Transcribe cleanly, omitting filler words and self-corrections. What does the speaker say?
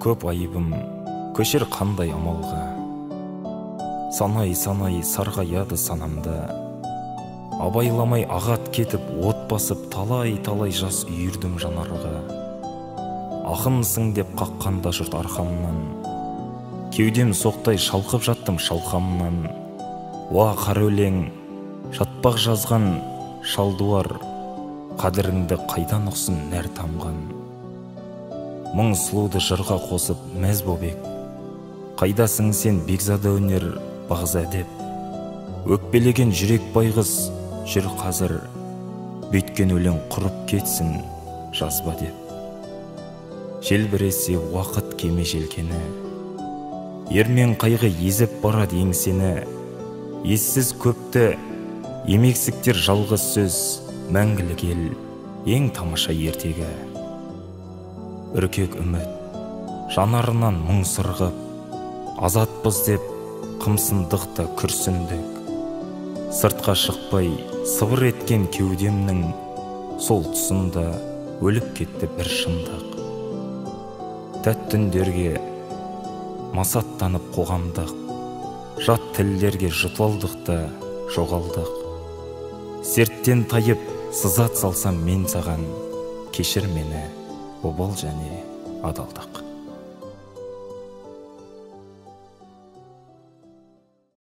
көп айыбым, көшер қандай амалға. Санай сарғаяды санамда, абайламай ағат кетіп от басып, талай жас үйірдім жанарға. Ақынсың деп қаққанда жұрт арқамнан, кеудем соқтай шалқып жаттым шалқамнан. Уа қара өлең, жатпақ жазған шалдуар, қадіріңді қайдан ұқсын нәр тамған. Мың сұлуды жырға қосып мәз бобек, қайдасың сен бекзада өнер бағыз әдеп. Өкпелеген жүрек байғыз жүр қазір, бүйткен өлең құрып кетсін жазба деп. Желбіресе уақыт кеме желкені, ермен қайғы езіп барады еңсені. Ессіз көпті емексіктер жалғыз сөз, мәңгілік ел ең тамаша ертегі. Үркек үміт жанарынан мұң сырғып, азатпыз деп қымсындықта күрсіндік. Сыртқа шықпай сыбыр еткен кеудемнің сол тұсында өліп кетті бір шындық. Тәтті түндерге масаттанып қоғамдық, жат тілдерге жұтылдық та жоғалдық. Серттен тайып сызат салсам мен саған, кешір мені, обал және адалдық.